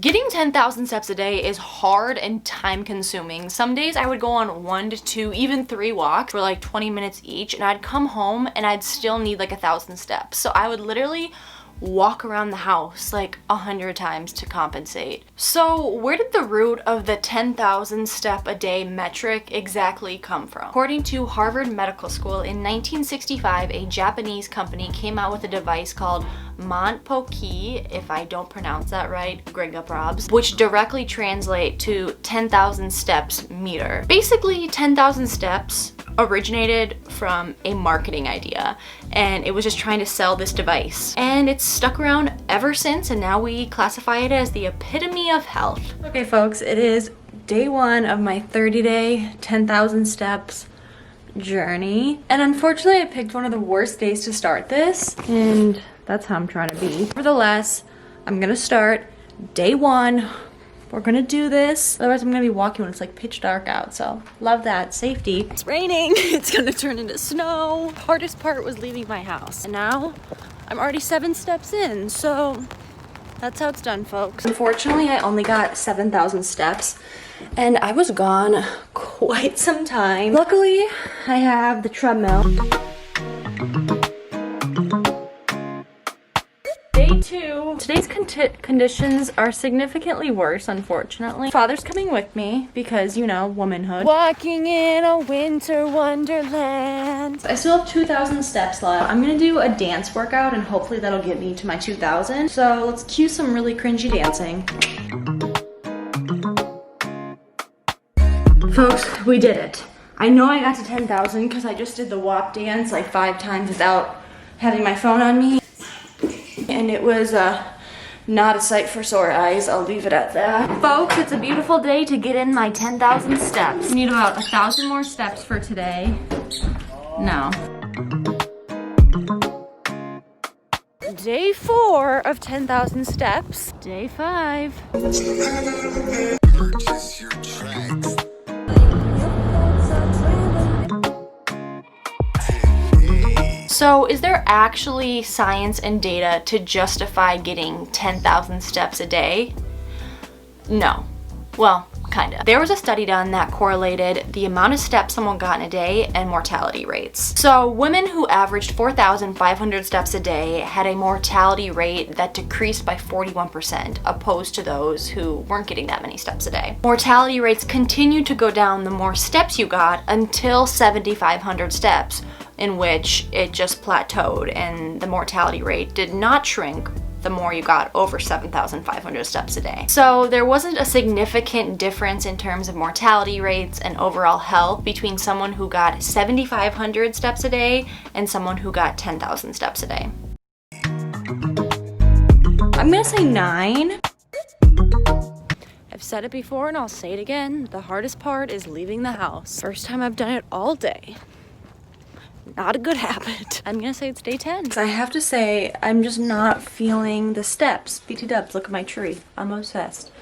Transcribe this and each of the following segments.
Getting 10,000 steps a day is hard and time consuming. Some days I would go on 1 to 2, even 3 walks for like 20 minutes each, and I'd come home and I'd still need like 1,000 steps. So I would literally walk around the house like 100 times to compensate. So where did the root of the 10,000 step a day metric exactly come from? According to Harvard Medical School, in 1965, a Japanese company came out with a device called Monpoki, if I don't pronounce that right, gringa probs, which directly translate to 10,000 steps meter. Basically, 10,000 steps originated from a marketing idea, and it was just trying to sell this device. And it's stuck around ever since, and now we classify it as the epitome of health. Okay folks, it is day 1 of my 30-day 10,000 steps journey. And unfortunately, I picked one of the worst days to start this, and that's how I'm trying to be. Nevertheless, I'm gonna start day 1. We're gonna do this. Otherwise, I'm gonna be walking when it's like pitch dark out. So love that. Safety. It's raining. It's gonna turn into snow. The hardest part was leaving my house. And now I'm already 7 steps in. So that's how it's done, folks. Unfortunately, I only got 7,000 steps and I was gone quite some time. Luckily, I have the treadmill. Day 2. Today's conditions are significantly worse, unfortunately. Father's coming with me because, you know, womanhood. Walking in a winter wonderland. I still have 2,000 steps left. I'm gonna do a dance workout and hopefully that'll get me to my 2,000. So let's cue some really cringy dancing. Folks, we did it. I know I got to 10,000 because I just did the WAP dance like 5 times without having my phone on me. And it was not a sight for sore eyes. I'll leave it at that. Folks, it's a beautiful day to get in my 10,000 steps. I need about 1,000 more steps for today. No. Day 4 of 10,000 steps. Day 5. Purchase your tracks. So is there actually science and data to justify getting 10,000 steps a day? No. Well, kinda. There was a study done that correlated the amount of steps someone got in a day and mortality rates. So women who averaged 4,500 steps a day had a mortality rate that decreased by 41%, opposed to those who weren't getting that many steps a day. Mortality rates continued to go down the more steps you got until 7,500 steps, in which it just plateaued and the mortality rate did not shrink the more you got over 7,500 steps a day. So there wasn't a significant difference in terms of mortality rates and overall health between someone who got 7,500 steps a day and someone who got 10,000 steps a day. I'm gonna say 9. I've said it before and I'll say it again. The hardest part is leaving the house. First time I've done it all day. Not a good habit. I'm gonna say it's day 10. I have to say, I'm just not feeling the steps. BT dubs, look at my tree. I'm obsessed.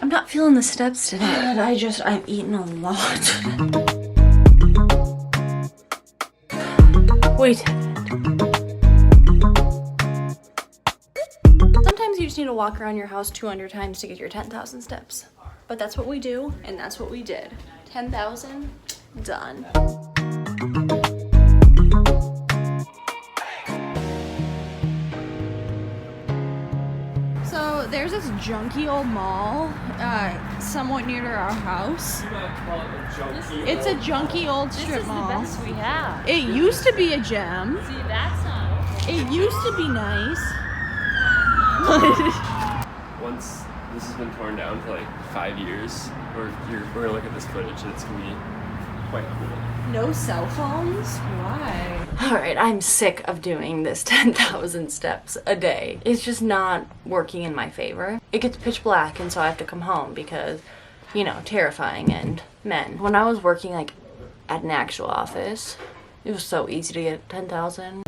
I'm not feeling the steps today. I've eaten a lot. Wait a minute. Sometimes you just need to walk around your house 200 times to get your 10,000 steps. But that's what we do, and that's what we did. 10,000, done. So there's this junky old mall somewhat near to our house. It's a junky old strip mall. This is the best we have. It used to be a gem. See, that's not okay. It used to be nice. Once this has been torn down for like 5 years, we're gonna look at this footage and it's gonna be quite cool. No cell phones? Why? Alright, I'm sick of doing this 10,000 steps a day. It's just not working in my favor. It gets pitch black and so I have to come home because, you know, terrifying and men. When I was working like at an actual office, it was so easy to get 10,000.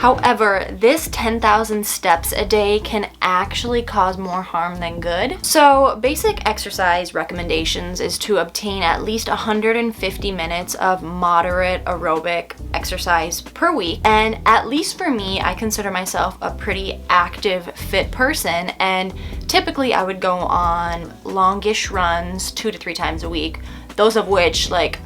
However, this 10,000 steps a day can actually cause more harm than good. So basic exercise recommendations is to obtain at least 150 minutes of moderate aerobic exercise per week. And at least for me, I consider myself a pretty active, fit person, and typically I would go on longish runs 2 to 3 times a week, those of which, like,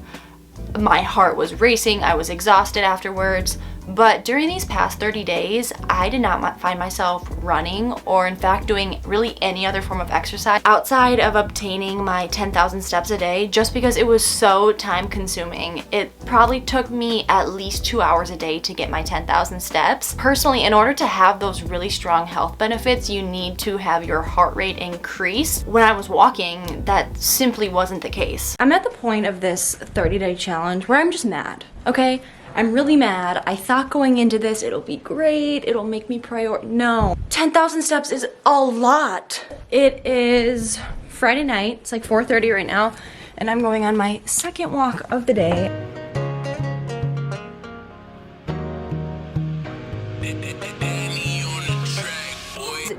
my heart was racing, I was exhausted afterwards. But during these past 30 days, I did not find myself running or in fact doing really any other form of exercise outside of obtaining my 10,000 steps a day, just because it was so time consuming. It probably took me at least 2 hours a day to get my 10,000 steps. Personally, in order to have those really strong health benefits, you need to have your heart rate increase. When I was walking, that simply wasn't the case. I'm at the point of this 30-day challenge where I'm just mad, okay? I'm really mad. I thought going into this, it'll be great, it'll make me no. 10,000 steps is a lot. It is Friday night, it's like 4:30 right now, and I'm going on my second walk of the day.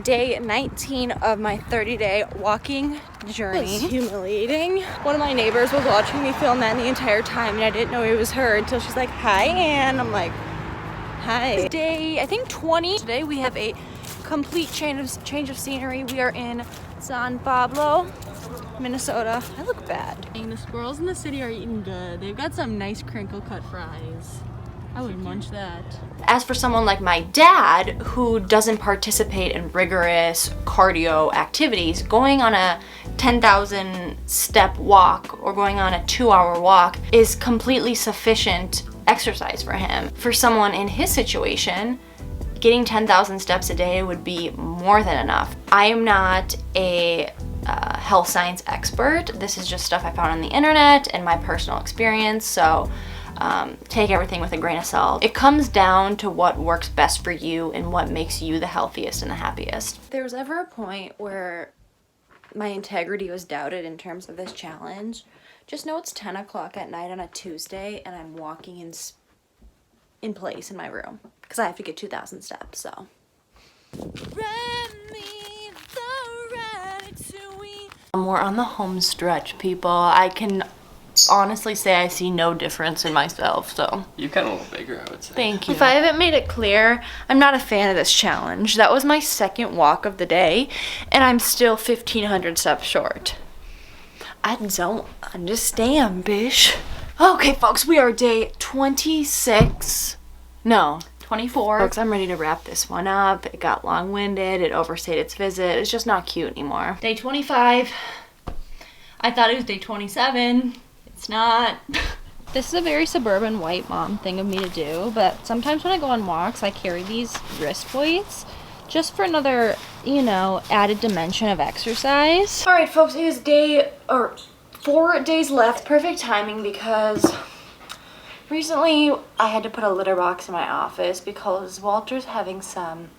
Day 19 of my 30-day walking journey. It was humiliating. One of my neighbors was watching me film that the entire time, and I didn't know it was her until she's like, "Hi, Ann." I'm like, "Hi." Day, I think 20. Today we have a complete change of scenery. We are in San Pablo, Minnesota. I look bad. The squirrels in the city are eating good. They've got some nice crinkle cut fries. I would munch that. As for someone like my dad, who doesn't participate in rigorous cardio activities, going on a 10,000 step walk or going on a 2-hour walk is completely sufficient exercise for him. For someone in his situation, getting 10,000 steps a day would be more than enough. I am not a health science expert. This is just stuff I found on the internet and my personal experience, so take everything with a grain of salt. It comes down to what works best for you and what makes you the healthiest and the happiest. If there was ever a point where my integrity was doubted in terms of this challenge, just know it's 10 o'clock at night on a Tuesday and I'm walking in place in my room because I have to get 2,000 steps, so. We're on the home stretch, people. I can honestly say I see no difference in myself, so. You've gotten a little bigger, I would say. Thank you. If I haven't made it clear, I'm not a fan of this challenge. That was my second walk of the day, and I'm still 1,500 steps short. I don't understand, bish. Okay, folks, we are day 26. No, 24. Folks, I'm ready to wrap this one up. It got long-winded. It overstayed its visit. It's just not cute anymore. Day 25. I thought it was day 27. It's not. This is a very suburban white mom thing of me to do, but sometimes when I go on walks, I carry these wrist weights just for another, added dimension of exercise. All right, folks, it is 4 days left. Perfect timing because recently I had to put a litter box in my office because Walter's having some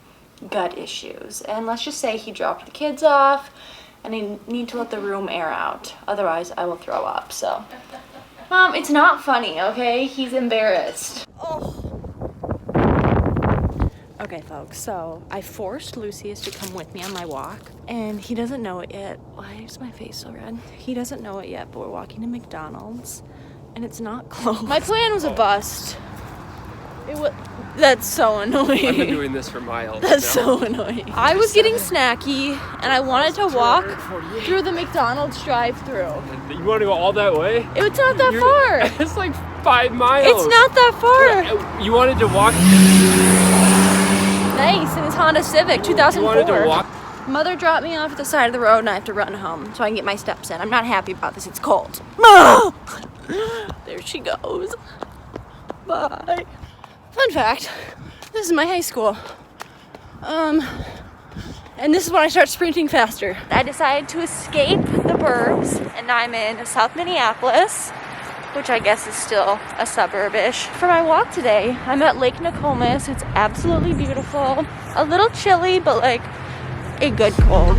gut issues. And let's just say he dropped the kids off and I need to let the room air out. Otherwise, I will throw up, so. Mom, it's not funny, okay? He's embarrassed. Oh. Okay, folks, so I forced Lucius to come with me on my walk, and he doesn't know it yet. Why is my face so red? He doesn't know it yet, but we're walking to McDonald's, and it's not closed. My plan was a bust. That's so annoying. I've been doing this for miles. That's now. so annoying. I was getting snacky, and I wanted to walk through the McDonald's drive-thru. You want to go all that way? It's not that far. It's like 5 miles. It's not that far. You wanted to walk? Nice, in his Honda Civic, 2004. You wanted to walk? Mother dropped me off at the side of the road, and I have to run home so I can get my steps in. I'm not happy about this. It's cold. There she goes. Bye. Fun fact, this is my high school. And this is when I start sprinting faster. I decided to escape the burbs, and I'm in South Minneapolis, which I guess is still a suburb-ish. For my walk today, I'm at Lake Nokomis. It's absolutely beautiful. A little chilly, but like a good cold.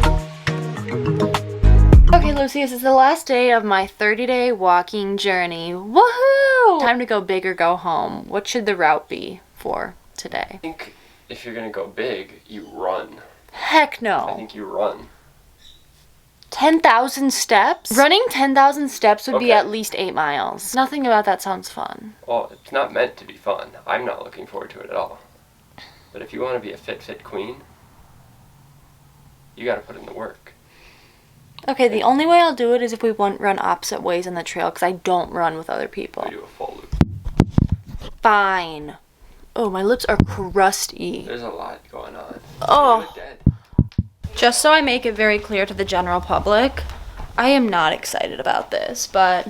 Okay, Lucius, it's the last day of my 30-day walking journey. Woohoo! Time to go big or go home. What should the route be for today. I think if you're gonna go big, you run. Heck I no. think you run. 10,000 steps? Running 10,000 steps would be Okay. at least 8 miles. Nothing about that sounds fun. Well, it's not meant to be fun. I'm not looking forward to it at all. But if you want to be a fit queen, you gotta put in the work. Okay, the only way I'll do it is if we run opposite ways on the trail, because I don't run with other people. We do a full loop. Fine. Oh, my lips are crusty. There's a lot going on. Oh. You look dead. Just so I make it very clear to the general public, I am not excited about this, but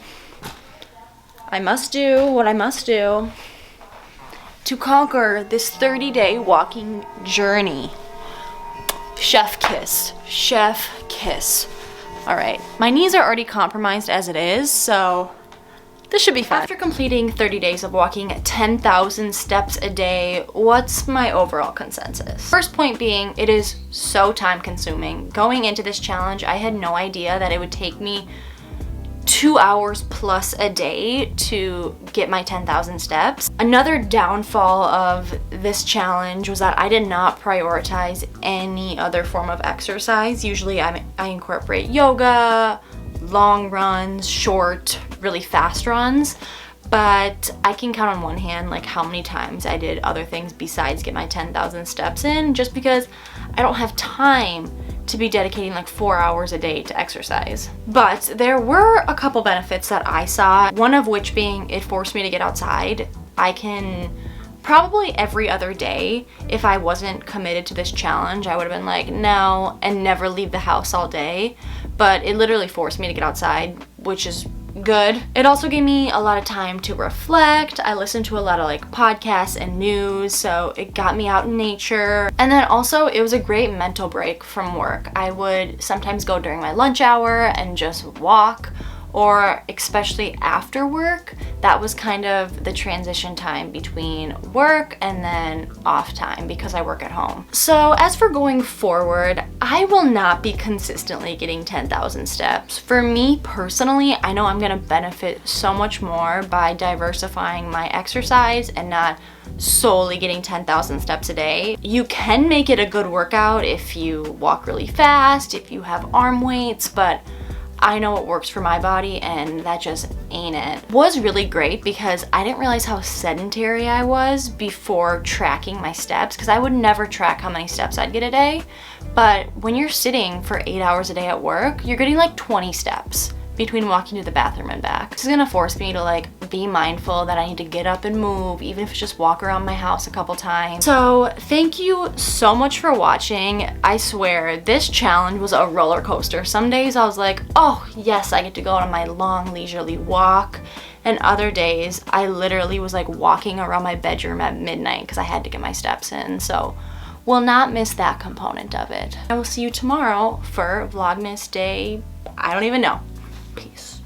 I must do what I must do to conquer this 30-day walking journey. Chef kiss. Chef kiss. All right, my knees are already compromised as it is, so this should be fun. After completing 30 days of walking 10,000 steps a day, what's my overall consensus? First point being, it is so time consuming. Going into this challenge, I had no idea that it would take me 2 hours plus a day to get my 10,000 steps. Another downfall of this challenge was that I did not prioritize any other form of exercise. Usually I incorporate yoga, long runs, short, really fast runs, but I can count on one hand like how many times I did other things besides get my 10,000 steps in, just because I don't have time to be dedicating like 4 hours a day to exercise. But there were a couple benefits that I saw, one of which being it forced me to get outside. I can probably every other day, if I wasn't committed to this challenge, I would have been like, no, and never leave the house all day. But it literally forced me to get outside, which is good. It also gave me a lot of time to reflect. I listened to a lot of like podcasts and news, so it got me out in nature. And then also it was a great mental break from work. I would sometimes go during my lunch hour and just walk, or especially after work, that was kind of the transition time between work and then off time because I work at home. So as for going forward, I will not be consistently getting 10,000 steps. For me personally, I know I'm gonna benefit so much more by diversifying my exercise and not solely getting 10,000 steps a day. You can make it a good workout if you walk really fast, if you have arm weights, but I know what works for my body, and that just ain't it. Was really great because I didn't realize how sedentary I was before tracking my steps, because I would never track how many steps I'd get a day. But when you're sitting for 8 hours a day at work, you're getting like 20 steps between walking to the bathroom and back. This is gonna force me to like be mindful that I need to get up and move, even if it's just walk around my house a couple times. So thank you so much for watching. I swear this challenge was a roller coaster. Some days I was like, oh yes, I get to go on my long leisurely walk. And other days I literally was like walking around my bedroom at midnight because I had to get my steps in. So will not miss that component of it. I will see you tomorrow for Vlogmas day, I don't even know. Peace.